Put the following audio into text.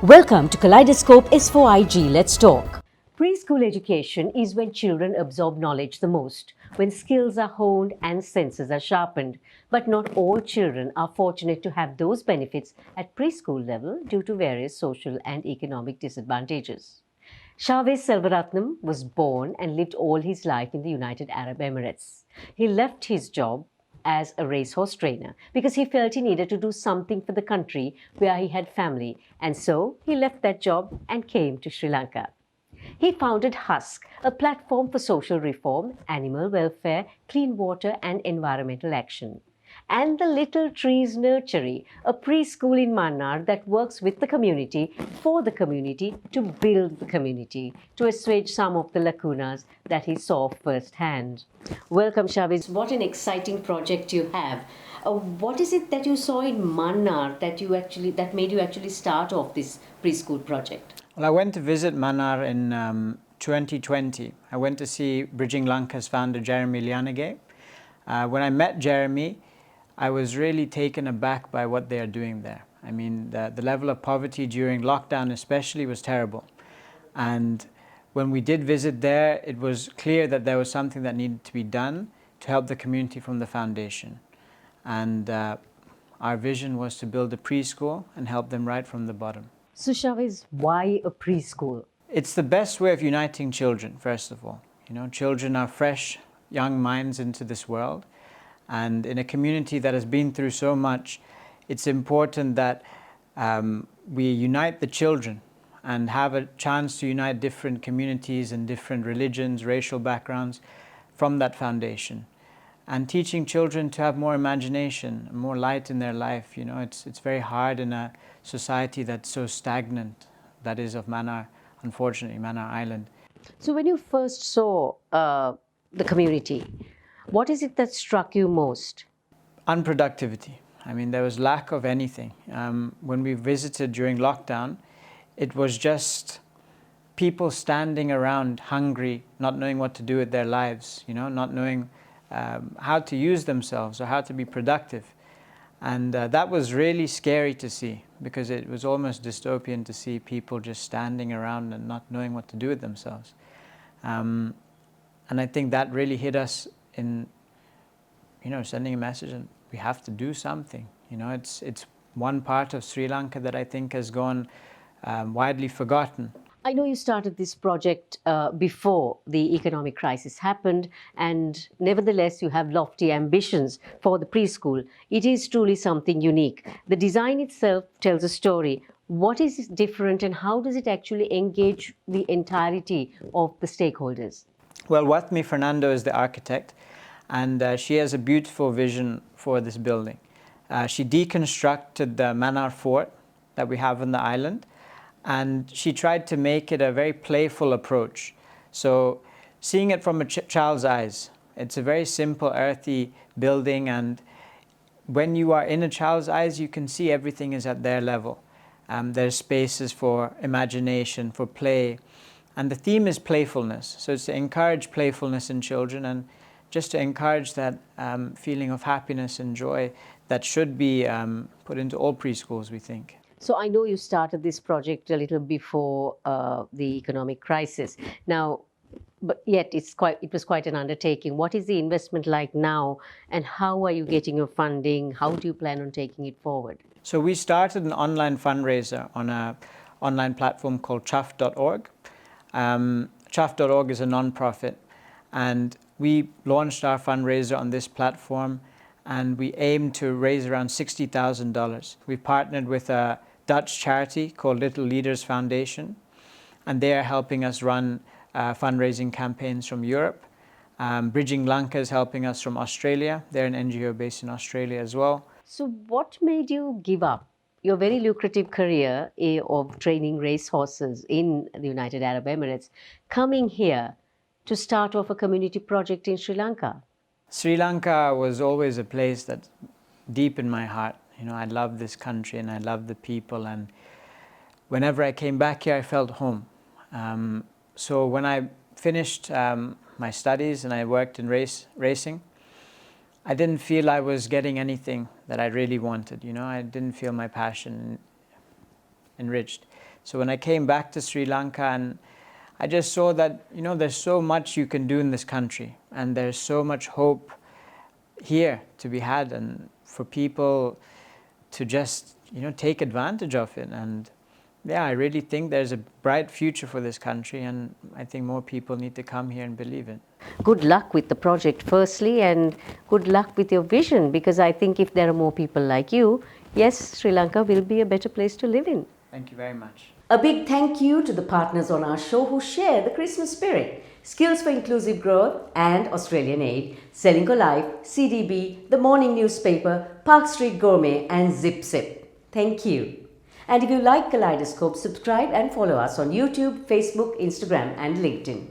Welcome to Kaleidoscope S4IG Let's Talk. Preschool education is when children absorb knowledge the most, when skills are honed and senses are sharpened. But not all children are fortunate to have those benefits at preschool level due to various social and economic disadvantages. Chavez Selvaratnam was born and lived all his life in the United Arab Emirates. He left his job as a racehorse trainer because he felt he needed to do something for the country where he had family, and so he left that job and came to Sri Lanka. He founded Husk, a platform for social reform, animal welfare, clean water and environmental action. And the Little Trees Nursery, a preschool in Mannar that works with the community, for the community, to build the community, to assuage some of the lacunas that he saw firsthand. Welcome, Chavez. What an exciting project you have. What is it that you saw in Mannar that made you actually start off this preschool project? Well, I went to visit Mannar in 2020. I went to see Bridging Lanka's founder, Jeremy Lianage. When I met Jeremy, I was really taken aback by what they are doing there. I mean, the level of poverty during lockdown especially was terrible. And when we did visit there, it was clear that there was something that needed to be done to help the community from the foundation. And our vision was to build a preschool and help them right from the bottom. So, Chavez, why a preschool? It's the best way of uniting children, first of all. You know, children are fresh, young minds into this world. And in a community that has been through so much, it's important that we unite the children and have a chance to unite different communities and different religions, racial backgrounds from that foundation. And teaching children to have more imagination, more light in their life. You know, it's very hard in a society that's so stagnant, that is of Mannar, unfortunately, Mannar Island. So when you first saw the community, what is it that struck you most? Unproductivity. I mean, there was lack of anything. When we visited during lockdown, it was just people standing around hungry, not knowing what to do with their lives, you know, not knowing how to use themselves or how to be productive. And that was really scary to see, because it was almost dystopian to see people just standing around and not knowing what to do with themselves. And I think that really hit us in, you know, sending a message, and we have to do something. You know, it's one part of Sri Lanka that I think has gone widely forgotten. I know you started this project before the economic crisis happened, and nevertheless you have lofty ambitions for the preschool. It is truly something unique. The design itself tells a story. What is different, and how does it actually engage the entirety of the stakeholders? Well, Watmi Fernando is the architect, and she has a beautiful vision for this building. She deconstructed the Mannar fort that we have on the island, and she tried to make it a very playful approach. So seeing it from a child's eyes, it's a very simple, earthy building, and when you are in a child's eyes, you can see everything is at their level. There's spaces for imagination, for play, and the theme is playfulness. So it's to encourage playfulness in children and just to encourage that feeling of happiness and joy that should be put into all preschools, we think. So I know you started this project a little before the economic crisis. Now, but yet it was quite an undertaking. What is the investment like now, and how are you getting your funding? How do you plan on taking it forward? So we started an online fundraiser on an online platform called Chuff.org. Chuff.org is a non-profit, and we launched our fundraiser on this platform, and we aim to raise around $60,000. We partnered with a Dutch charity called Little Leaders Foundation, and they are helping us run fundraising campaigns from Europe. Bridging Lanka is helping us from Australia. They're an NGO based in Australia as well. So what made you give up your very lucrative career of training racehorses in the United Arab Emirates, coming here to start off a community project in Sri Lanka? Sri Lanka was always a place that's deep in my heart. You know, I love this country and I love the people, and whenever I came back here, I felt home. So when I finished my studies and I worked in racing, I didn't feel I was getting anything that I really wanted. You know, I didn't feel my passion enriched. So when I came back to Sri Lanka, and I just saw that, there's so much you can do in this country, and there's so much hope here to be had, and for people to just, take advantage of it. And yeah, I really think there's a bright future for this country, and I think more people need to come here and believe it. Good luck with the project, firstly, and good luck with your vision, because I think if there are more people like you, yes, Sri Lanka will be a better place to live in. Thank you very much. A big thank you to the partners on our show who share the Christmas spirit. Skills for Inclusive Growth and Australian Aid, Selling Life, CDB, The Morning Newspaper, Park Street Gourmet and Zip Zip. Thank you. And if you like Kaleidoscope, subscribe and follow us on YouTube, Facebook, Instagram and LinkedIn.